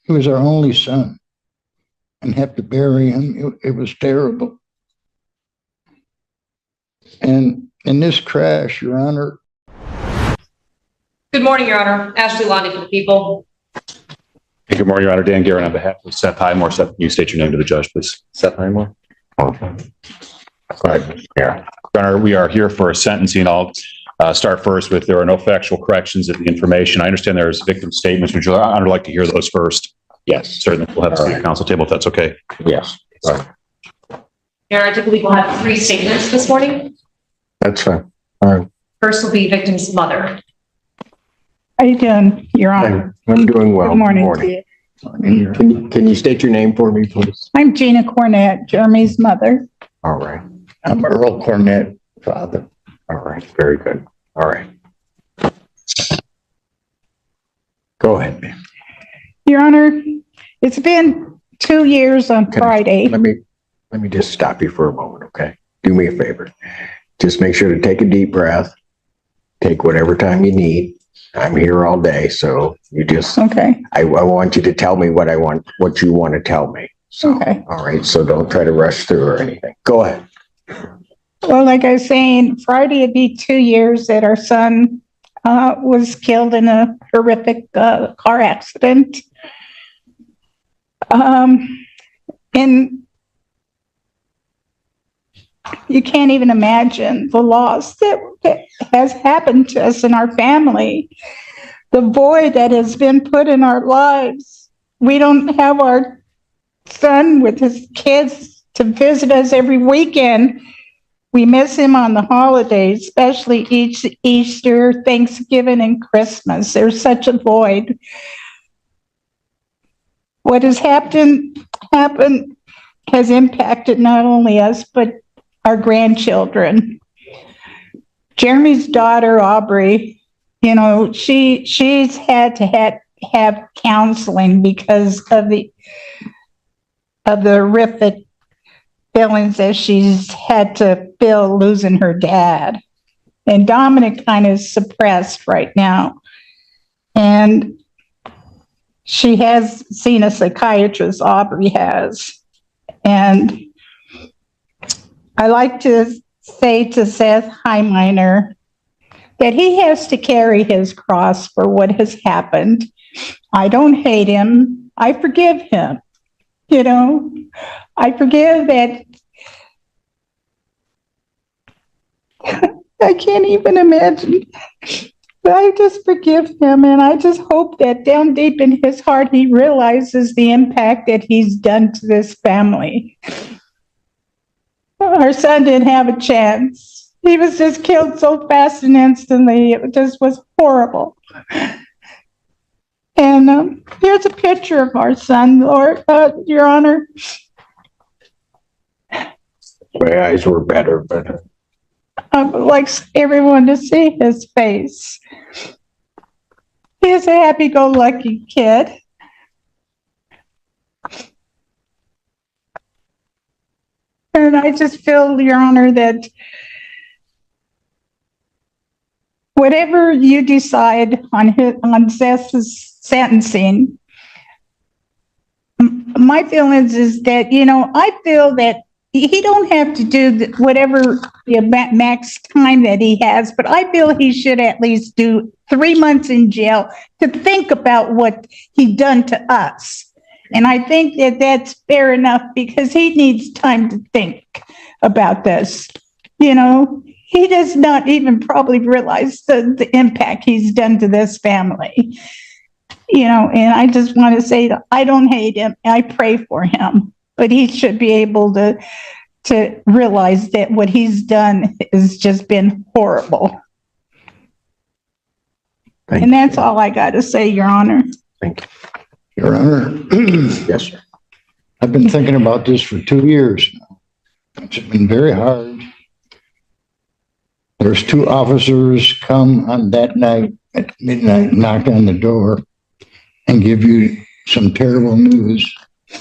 He was our only son, and have to bury him. It was terrible. And in this crash, Your Honor. Good morning, Your Honor. Ashley Lonnie for the people. Hey, good morning, Your Honor. Dan Guerin on behalf of Seth Highmore. Seth, can you state your name to the judge, please? Seth Highmore. Go ahead. Your Honor, we are here for a sentencing. I'll start first with there are no factual corrections of the information. I understand there's victim statements. Would Your Honor like to hear those first? Yes. Certainly. We'll have a seat at council table if that's okay. Yes. All right. Your Honor, I believe we'll have 3 statements this morning. That's fine. All right. First will be victim's mother. How you doing, Your Honor? I'm doing well. Good morning to you. Can you state your name for me, please? I'm Gina Cornett, Jeremy's mother. All right. I'm Earl Cornett, father. All right. Very good. All right. Go ahead, ma'am. Your Honor, it's been 2 years on Friday. Let me just stop you for a moment, okay? Do me a favor. Just make sure to take a deep breath. Take whatever time you need. I'm here all day, so you just, Okay. I want you to tell me what you want to tell me. So, Okay. all right, so don't try to rush through or anything. Go ahead. Well, like I was saying, Friday it'd be 2 years that our son was killed in a horrific car accident. And you can't even imagine the loss that has happened to us in our family, the void that has been put in our lives. We don't have our son with his kids to visit us every weekend. We miss him on the holidays, especially Easter, Thanksgiving, and Christmas. There's such a void. What has happened has impacted not only us, but our grandchildren. Jeremy's daughter, Aubrey, she's had to have counseling because of the horrific feelings that she's had to feel losing her dad. And Dominic kind of suppressed right now. And she has seen a psychiatrist, Aubrey has. And I like to say to Seth Highmore that he has to carry his cross for what has happened. I don't hate him. I forgive him. I forgive that. I can't even imagine. But I just forgive him, and I just hope that down deep in his heart he realizes the impact that he's done to this family. Our son didn't have a chance. He was just killed so fast and instantly. It just was horrible. And here's a picture of our son, Lord, Your Honor. My eyes were better, but I would like everyone to see his face. He's a happy-go-lucky kid. And I just feel, Your Honor, that whatever you decide on Seth's sentencing, my feelings is that, I feel that he don't have to do whatever the max time that he has, but I feel he should at least do 3 months in jail to think about what he done to us. And I think that that's fair enough because he needs time to think about this. He does not even probably realize the impact he's done to this family. And I just want to say that I don't hate him. I pray for him, but he should be able to realize that what he's done has just been horrible. And that's all I got to say, Your Honor. Thank you. Your Honor. Yes, sir. I've been thinking about this for 2 years now. It's been very hard. There's 2 officers come on that night at midnight, knock on the door, and give you some terrible news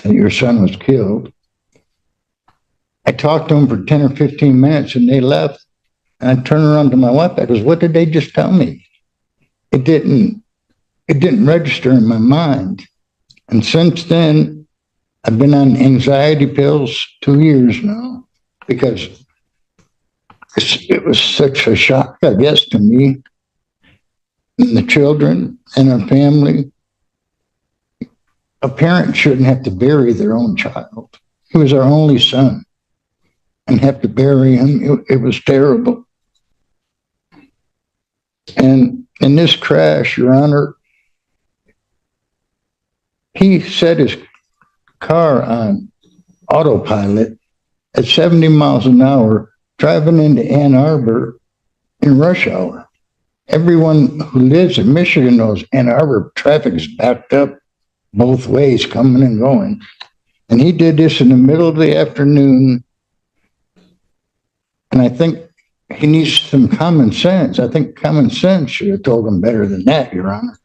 that your son was killed. I talked to them for 10 or 15 minutes and they left. And I turned around to my wife. I goes, what did they just tell me? It didn't register in my mind. And since then, I've been on anxiety pills 2 years now because it was such a shock, I guess, to me and the children and our family. A parent shouldn't have to bury their own child. He was our only son, and have to bury him. It was terrible. And in this crash, Your Honor, he set his car on autopilot at 70 miles an hour, driving into Ann Arbor in rush hour. Everyone who lives in Michigan knows Ann Arbor traffic is backed up both ways, coming and going. And he did this in the middle of the afternoon. And I think he needs some common sense. I think common sense should have told him better than that, Your Honor.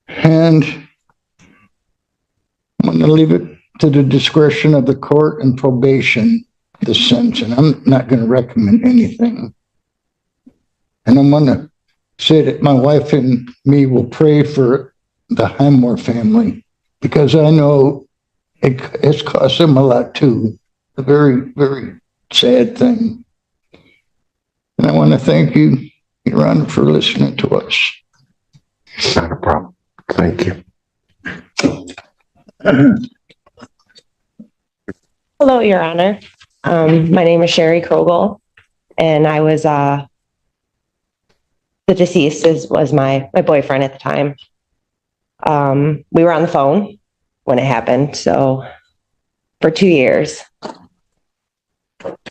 And I'm going to leave it to the discretion of the court and probation, the sentence. And I'm not going to recommend anything. And I'm going to say that my wife and me will pray for the Highmore family, because I know it's cost them a lot too. A very, very sad thing. And I want to thank you, Your Honor, for listening to us. Not a problem. Thank you. Hello, Your Honor. My name is Sherry Krogel, and I was the deceased was my boyfriend at the time. We were on the phone when it happened, so for 2 years,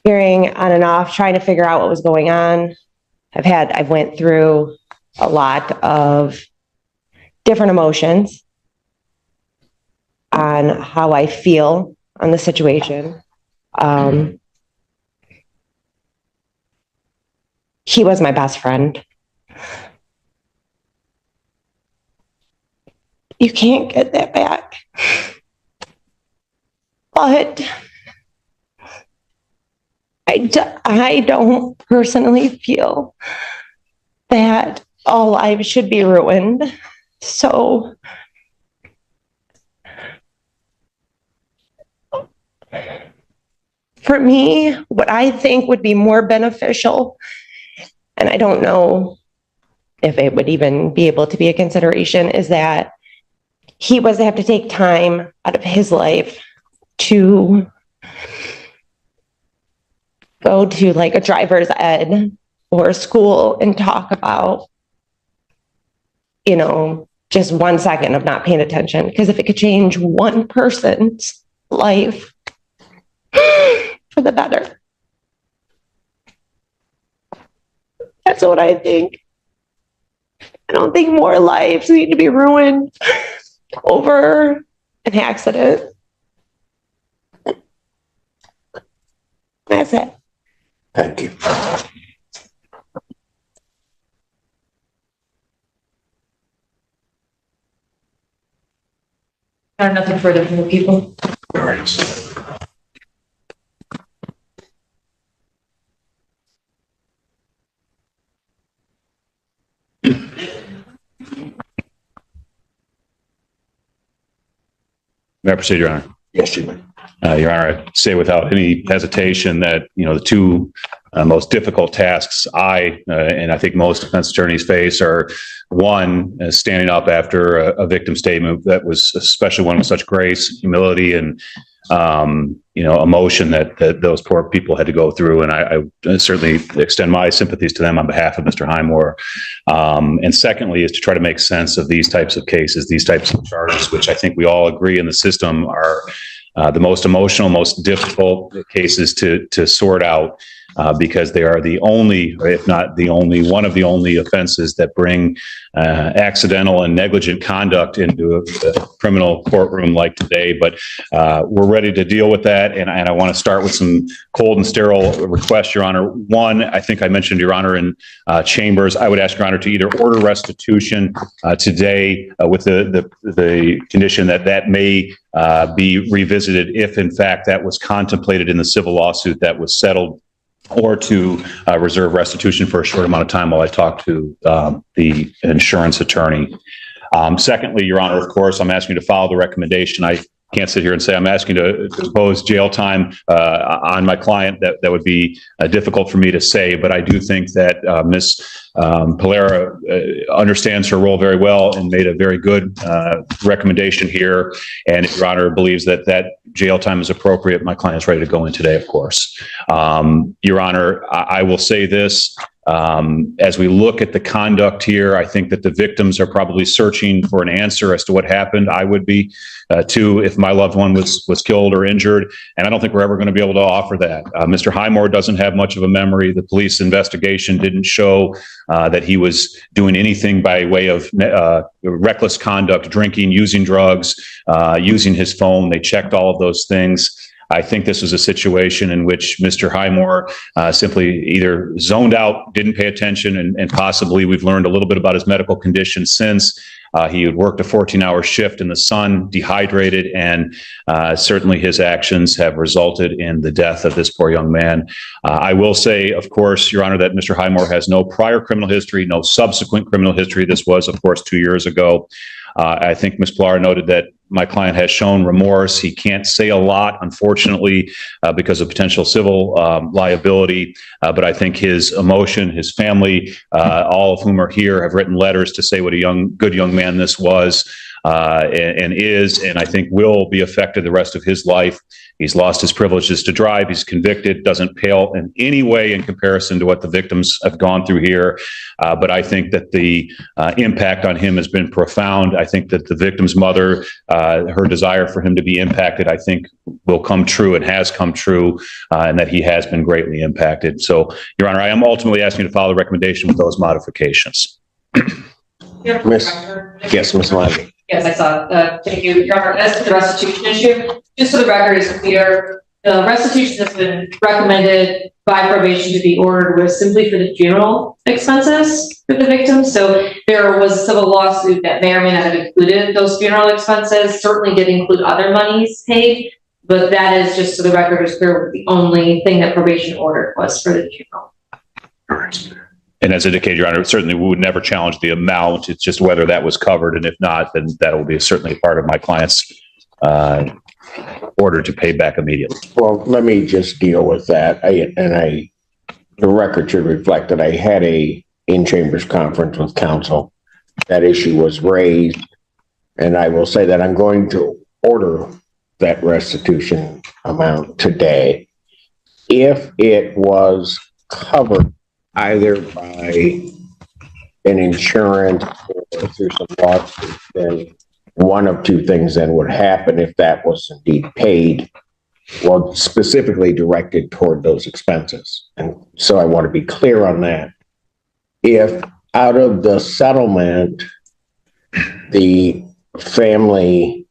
hearing on and off, trying to figure out what was going on. I've went through a lot of different emotions on how I feel on the situation. He was my best friend. You can't get that back. But I don't personally feel that all lives should be ruined. So for me, what I think would be more beneficial, and I don't know if it would even be able to be a consideration, is that he was to have to take time out of his life to go to like a driver's ed or a school and talk about, just 1 second of not paying attention. Because if it could change one person's life for the better, that's what I think. I don't think more lives need to be ruined over an accident. That's it. Thank you. Nothing further from the people. All right. May I proceed, Your Honor? Yes, you may. Your Honor, I say without any hesitation that, the two most difficult tasks and I think most defense attorneys face are, one, standing up after a victim statement that was, especially one with such grace, humility, and emotion that those poor people had to go through. And I certainly extend my sympathies to them on behalf of Mr. Highmore. And secondly, is to try to make sense of these types of cases, these types of charges, which I think we all agree in the system are the most emotional, most difficult cases to sort out, because they are the only, or if not the only, one of the only offenses that bring accidental and negligent conduct into a criminal courtroom like today. But we're ready to deal with that. And I want to start with some cold and sterile requests, Your Honor. One, I think I mentioned, Your Honor, in chambers, I would ask Your Honor to either order restitution today with the condition that may be revisited if, in fact, that was contemplated in the civil lawsuit that was settled, or to reserve restitution for a short amount of time while I talk to the insurance attorney. Secondly, Your Honor, of course, I'm asking you to follow the recommendation. I can't sit here and say I'm asking to impose jail time on my client. That would be difficult for me to say, but I do think that Ms. Polera understands her role very well and made a very good recommendation here. And if Your Honor believes that jail time is appropriate, my client is ready to go in today, of course. Your Honor, I will say this. As we look at the conduct here, I think that the victims are probably searching for an answer as to what happened. I would be too, if my loved one was killed or injured, and I don't think we're ever going to be able to offer that. Mr. Highmore doesn't have much of a memory. The police investigation didn't show that he was doing anything by way of reckless conduct, drinking, using drugs, using his phone. They checked all of those things. I think this was a situation in which Mr. Highmore simply either zoned out, didn't pay attention, and possibly we've learned a little bit about his medical condition since. He had worked a 14-hour shift in the sun, dehydrated, and certainly his actions have resulted in the death of this poor young man. I will say, of course, Your Honor, that Mr. Highmore has no prior criminal history, no subsequent criminal history. This was, of course, 2 years ago. I think Ms. Polera noted that my client has shown remorse. He can't say a lot, unfortunately, because of potential civil liability. But I think his emotion, his family, all of whom are here, have written letters to say what a good young man this was and is, and I think will be affected the rest of his life. He's lost his privileges to drive. He's convicted, doesn't pale in any way in comparison to what the victims have gone through here. But I think that the impact on him has been profound. I think that the victim's mother, her desire for him to be impacted, I think will come true and has come true, and that he has been greatly impacted. So, Your Honor, I am ultimately asking you to follow the recommendation with those modifications. Yes, Ms. Levy. Yes, I saw. Thank you, Your Honor. As to the restitution issue, just so the record is clear, the restitution that's been recommended by probation to be ordered was simply for the funeral expenses for the victim. So there was a civil lawsuit that may or may not have included those funeral expenses. Certainly did include other monies paid, but that is, just so the record is clear, the only thing that probation ordered was for the funeral. All right. And as indicated, Your Honor, certainly we would never challenge the amount. It's just whether that was covered. And if not, then that will be certainly part of my client's order to pay back immediately. Well, let me just deal with that. The record should reflect that I had a in-chambers conference with counsel. That issue was raised, and I will say that I'm going to order that restitution amount today. If it was covered either by an insurance or through some lawsuit, then one of two things then would happen if that was indeed paid, well, specifically directed toward those expenses. And so I want to be clear on that. If out of the settlement, the family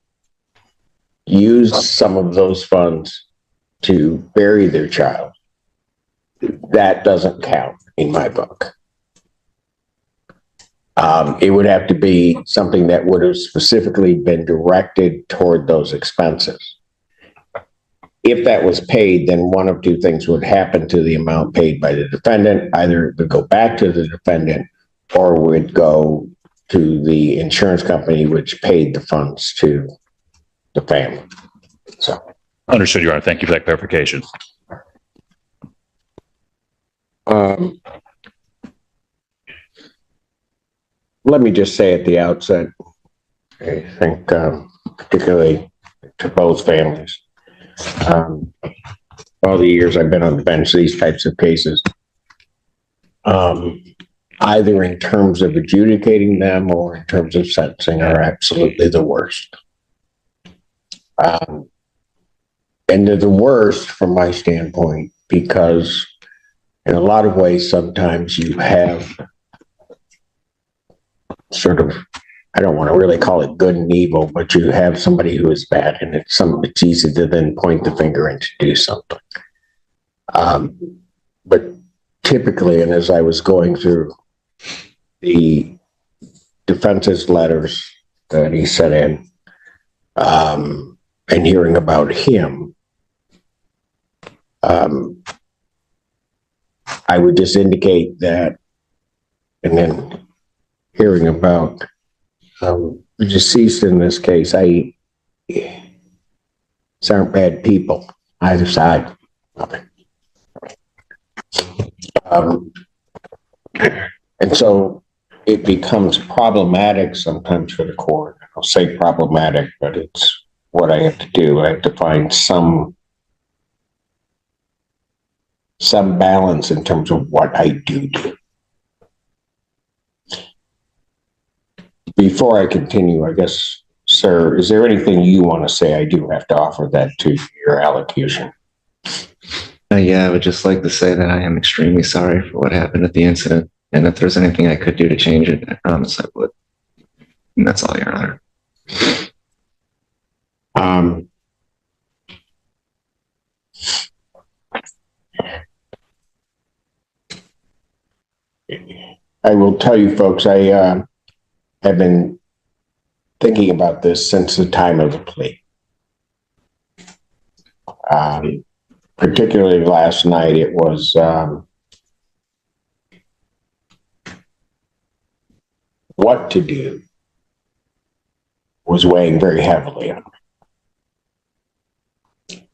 used some of those funds to bury their child, that doesn't count in my book. It would have to be something that would have specifically been directed toward those expenses. If that was paid, then one of two things would happen to the amount paid by the defendant. Either it would go back to the defendant or would go to the insurance company, which paid the funds to the family. So. Understood, Your Honor. Thank you for that clarification. Let me just say at the outset, I think particularly to both families, all the years I've been on the bench, these types of cases, either in terms of adjudicating them or in terms of sentencing, are absolutely the worst. And they're the worst from my standpoint because in a lot of ways, sometimes you have sort of, I don't want to really call it good and evil, but you have somebody who is bad, and it's easy to then point the finger and to do something. But typically, and as I was going through the defense's letters that he sent in, and hearing about him, I would just indicate that, and then hearing about the deceased in this case, these aren't bad people, either side of it. And so it becomes problematic sometimes for the court. I'll say problematic, but it's what I have to do. I have to find some balance in terms of what I do. Before I continue, I guess, sir, is there anything you want to say? I do have to offer that to your allocution. Yeah, I would just like to say that I am extremely sorry for what happened at the incident. And if there's anything I could do to change it, I promise I would. And that's all, Your Honor. I will tell you folks, I have been thinking about this since the time of the plea. Particularly last night, it was what to do was weighing very heavily on me.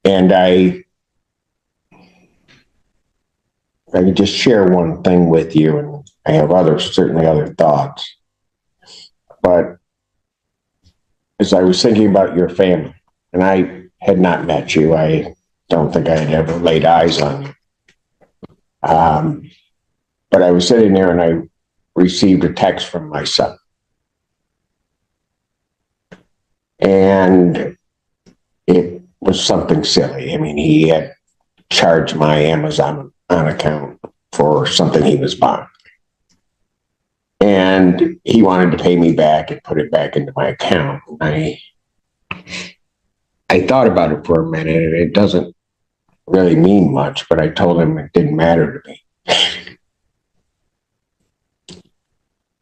And I can just share one thing with you, and I have certainly other thoughts. But as I was thinking about your family, and I had not met you, I don't think I had ever laid eyes on you. But I was sitting there and I received a text from my son. And it was something silly. I mean, he had charged my Amazon account for something he was buying. And he wanted to pay me back and put it back into my account. I thought about it for a minute, and it doesn't really mean much, but I told him it didn't matter to me.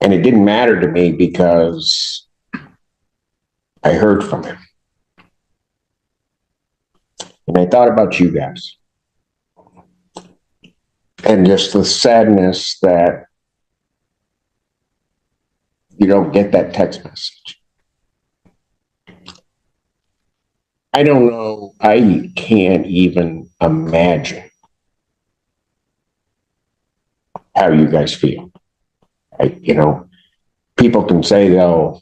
And it didn't matter to me because I heard from him. And I thought about you guys. And just the sadness that you don't get that text message. I don't know. I can't even imagine how you guys feel. People can say, though,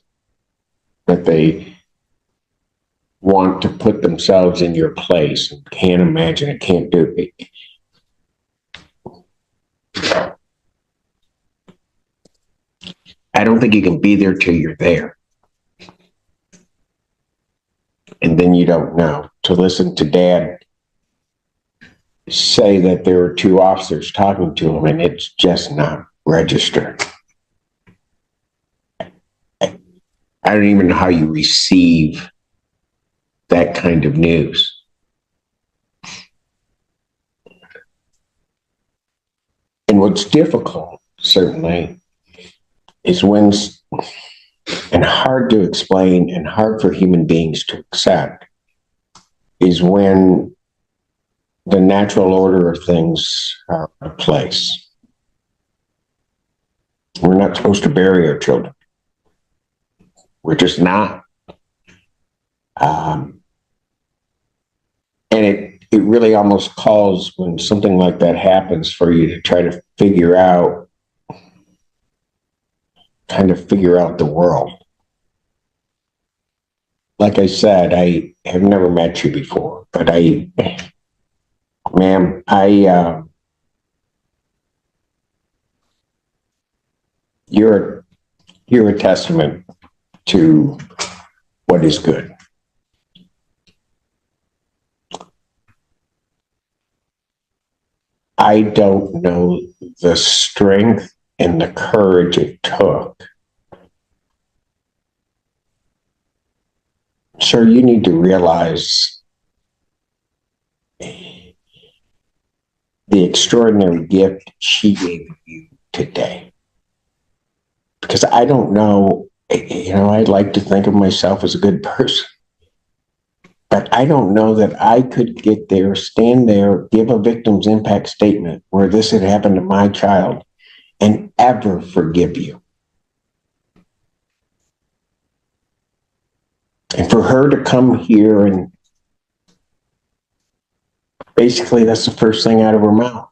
that they want to put themselves in your place and can't imagine it, can't do it. I don't think you can be there till you're there. And then you don't know. To listen to Dad say that there were two officers talking to him and it's just not registered. I don't even know how you receive that kind of news. And what's difficult, certainly, is when, and hard to explain and hard for human beings to accept, is when the natural order of things are in place. We're not supposed to bury our children. We're just not. And it really almost calls, when something like that happens, for you to try to figure out the world. Like I said, I have never met you before, but ma'am, you're a testament to what is good. I don't know the strength and the courage it took. Sir, you need to realize the extraordinary gift she gave you today. Because I don't know, I'd like to think of myself as a good person. But I don't know that I could get there, stand there, give a victim's impact statement where this had happened to my child and ever forgive you. And for her to come here and basically that's the first thing out of her mouth.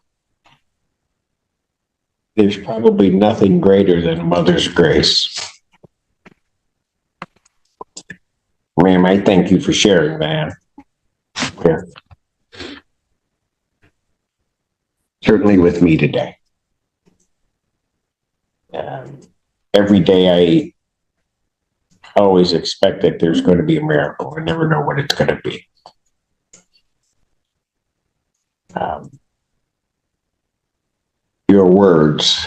There's probably nothing greater than a mother's grace. Ma'am, I thank you for sharing that. With, certainly with me today. Every day I always expect that there's going to be a miracle. I never know what it's going to be. Your words,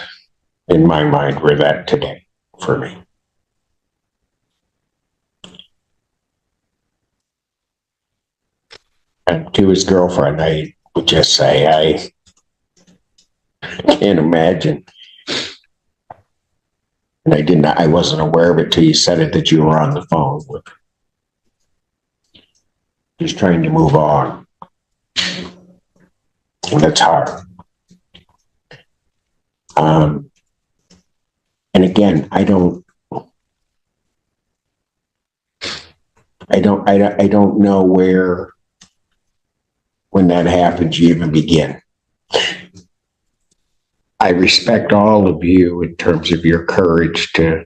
in my mind, were that today for me. And to his girlfriend, I would just say, I can't imagine. And I wasn't aware of it till you said it, that you were on the phone with her. Just trying to move on. And that's hard. And again, I don't know where, when that happens, you even begin. I respect all of you in terms of your courage to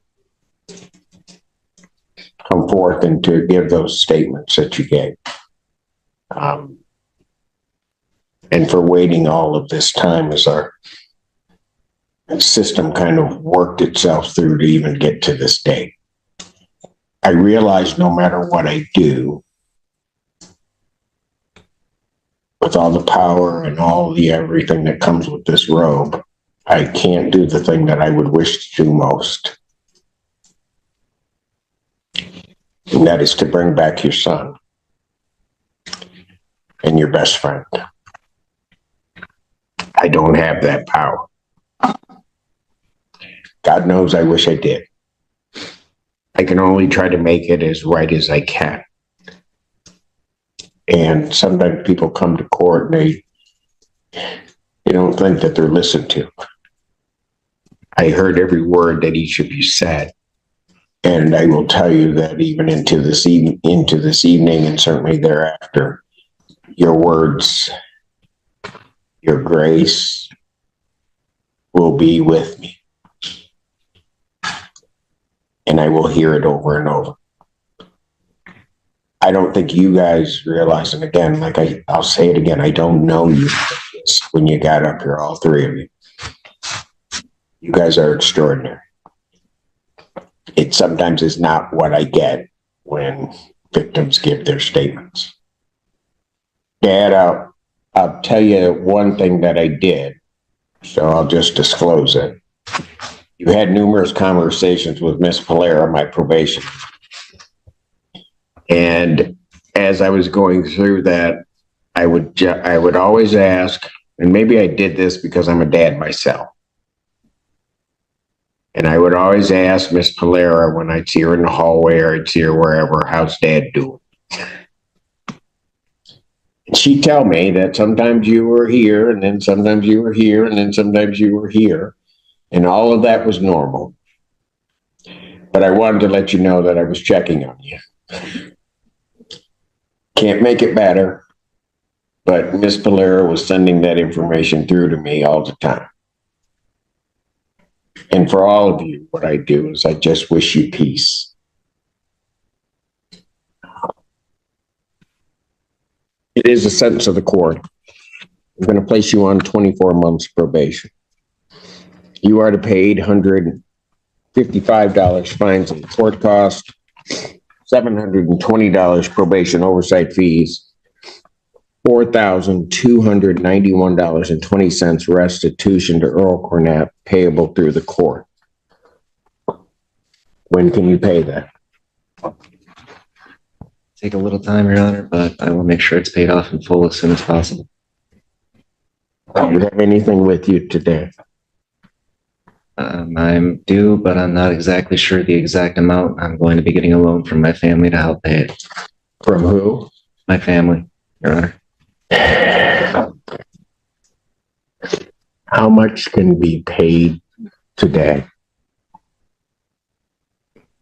come forth and to give those statements that you gave. And for waiting all of this time as our system kind of worked itself through to even get to this day. I realize no matter what I do, with all the power and all the everything that comes with this robe, I can't do the thing that I would wish to do most. And that is to bring back your son and your best friend. I don't have that power. God knows I wish I did. I can only try to make it as right as I can. And sometimes people come to court and they don't think that they're listened to. I heard every word that each of you said. And I will tell you that even into this evening and certainly thereafter, your words, your grace will be with me. And I will hear it over and over. I don't think you guys realize, and again, like I'll say it again, I don't know you when you got up here, all three of you. You guys are extraordinary. It sometimes is not what I get when victims give their statements. Dad, I'll tell you one thing that I did, so I'll just disclose it. You had numerous conversations with Miss Polera, my probation. And as I was going through that, I would always ask, and maybe I did this because I'm a dad myself. And I would always ask Miss Polera when I'd see her in the hallway or I'd see her wherever, how's Dad doing? And she'd tell me that sometimes you were here, and then sometimes you were here, and then sometimes you were here. And all of that was normal. But I wanted to let you know that I was checking on you. Can't make it better, but Miss Polera was sending that information through to me all the time. And for all of you, what I do is I just wish you peace. It is a sentence of the court. I'm going to place you on 24 months probation. You are to pay $855 fines and court costs, $720 probation oversight fees, $4,291.20 restitution to Earl Cornett payable through the court. When can you pay that? Take a little time, Your Honor, but I will make sure it's paid off in full as soon as possible. Do you have anything with you today? I'm due, but I'm not exactly sure the exact amount. I'm going to be getting a loan from my family to help pay it. From who? My family, Your Honor. How much can be paid today?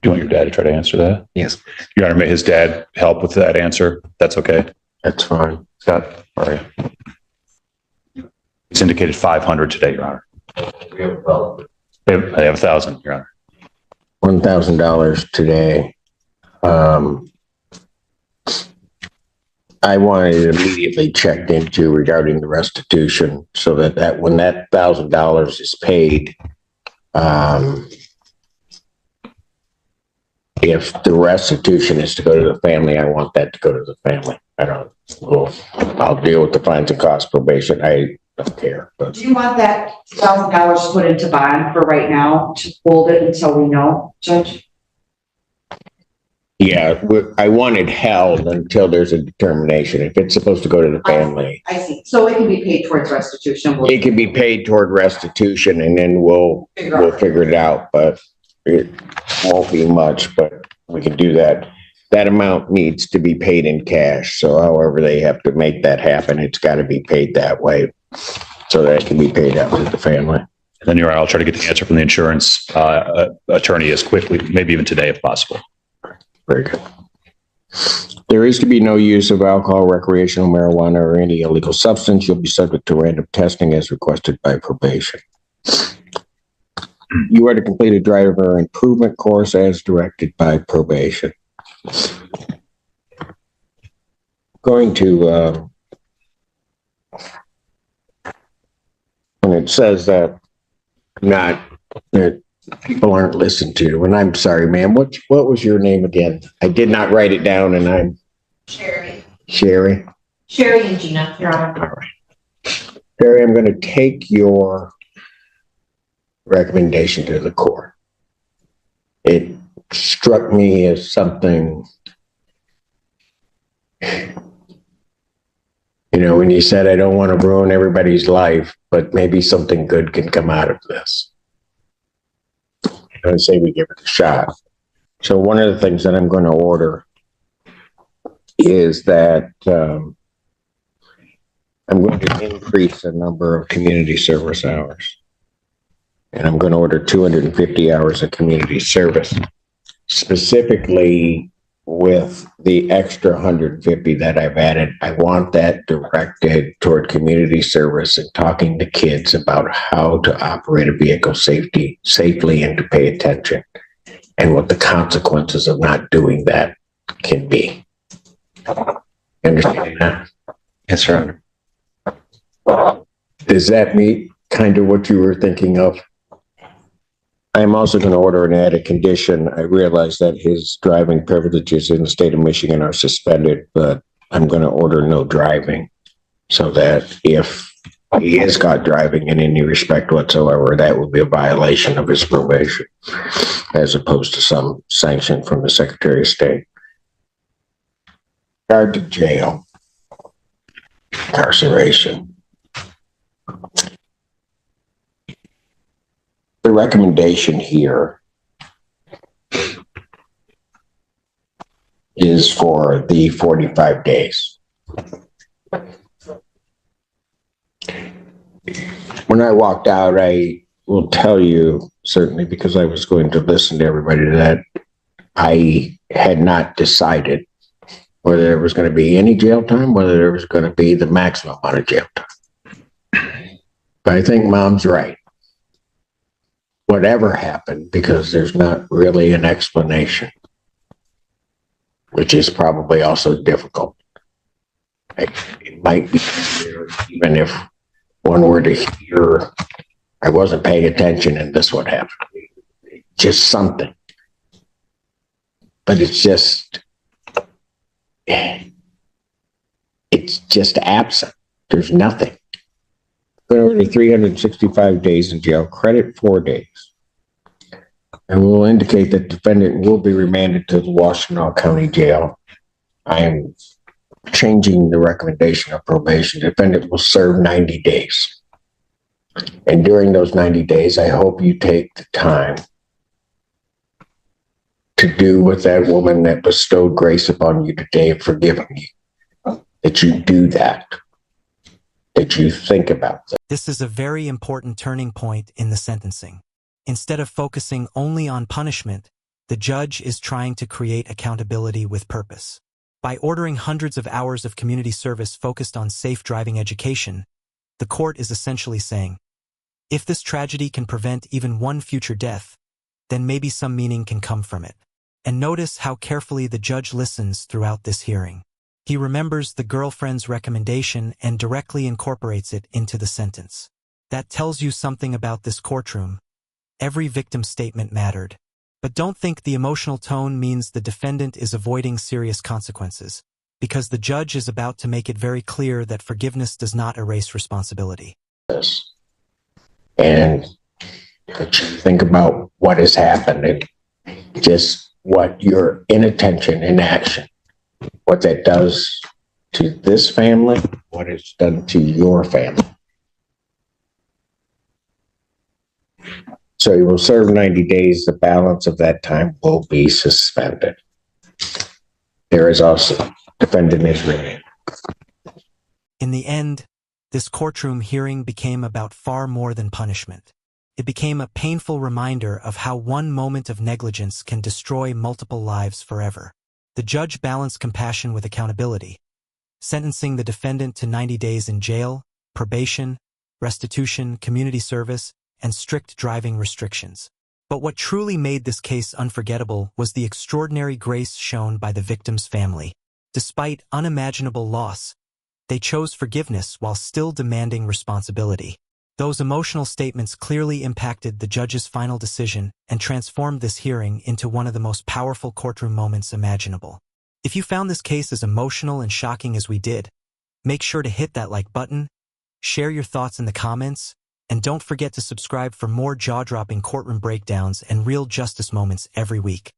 Do you want your dad to try to answer that? Yes. Your Honor, may his dad help with that answer? That's okay. That's fine. Scott, all right. He's indicated 500 today, Your Honor. I have 1,000, Your Honor. $1,000 today. I wanted it immediately checked into regarding the restitution so that when that $1,000 is paid, if the restitution is to go to the family, I want that to go to the family. I'll deal with the fines and costs probation. I don't care, but Do you want that $1,000 put into bond for right now to hold it until we know, Judge? yeah, I want it held until there's a determination. If it's supposed to go to the family, I see. So it can be paid towards restitution. it can be paid toward restitution and then we'll figure it out, but it won't be much, but we can do that. That amount needs to be paid in cash. So however they have to make that happen, it's got to be paid that way so that it can be paid out to the family. And then, Your Honor, I'll try to get the answer from the insurance attorney as quickly, maybe even today if possible. Very good. There is to be no use of alcohol, recreational marijuana, or any illegal substance. You'll be subject to random testing as requested by probation. You are to complete a driver improvement course as directed by probation. Going to, when it says that people aren't listened to, and I'm sorry, ma'am, what was your name again? I did not write it down and I'm Sherry. Sherry. Sherry and Gina, Your Honor. All right. Sherry, I'm going to take your recommendation to the court. It struck me as something, when you said, I don't want to ruin everybody's life, but maybe something good can come out of this. I say we give it a shot. So one of the things that I'm going to order is that I'm going to increase the number of community service hours. And I'm going to order 250 hours of community service, specifically with the extra 150 that I've added. I want that directed toward community service and talking to kids about how to operate a vehicle safely and to pay attention and what the consequences of not doing that can be. Understand that? Yes, Your Honor. Does that meet kind of what you were thinking of? I'm also going to order an added condition. I realize that his driving privileges in the state of Michigan are suspended, but I'm going to order no driving so that if he is caught driving in any respect whatsoever, that would be a violation of his probation as opposed to some sanction from the Secretary of State. Regard to jail, incarceration. The recommendation here is for the 45 days. When I walked out, I will tell you, certainly because I was going to listen to everybody, that I had not decided whether there was going to be any jail time, whether there was going to be the maximum amount of jail time. But I think Mom's right. Whatever happened, because there's not really an explanation, which is probably also difficult. It might be easier even if one were to hear, I wasn't paying attention and this would happen. Just something. But it's just absent. There's nothing. Over 365 days in jail, credit 4 days. And we'll indicate that defendant will be remanded to the Washtenaw County Jail. I am changing the recommendation of probation. Defendant will serve 90 days. And during those 90 days, I hope you take the time to do with that woman that bestowed grace upon you today of forgiving you. That you do that. That you think about that. This is a very important turning point in the sentencing. Instead of focusing only on punishment, The judge is trying to create accountability with purpose. By ordering hundreds of hours of community service focused on safe driving education, the court is essentially saying, if this tragedy can prevent even one future death, then maybe some meaning can come from it. And notice how carefully the judge listens throughout this hearing. He remembers the girlfriend's recommendation and directly incorporates it into the sentence. That tells you something about this courtroom. Every victim's statement mattered. But don't think the emotional tone means the defendant is avoiding serious consequences, because the judge is about to make it very clear that forgiveness does not erase responsibility. And think about what has happened and just what your inattention, inaction, what that does to this family, what it's done to your family. So you will serve 90 days. The balance of that time will be suspended. There is also defendant is remanded. In the end, this courtroom hearing became about far more than punishment. It became a painful reminder of how one moment of negligence can destroy multiple lives forever. The judge balanced compassion with accountability, sentencing the defendant to 90 days in jail, probation, restitution, community service, and strict driving restrictions. But what truly made this case unforgettable was the extraordinary grace shown by the victim's family. Despite unimaginable loss, they chose forgiveness while still demanding responsibility. Those emotional statements clearly impacted the judge's final decision and transformed this hearing into one of the most powerful courtroom moments imaginable. If you found this case as emotional and shocking as we did, make sure to hit that like button, share your thoughts in the comments, and don't forget to subscribe for more jaw-dropping courtroom breakdowns and real justice moments every week.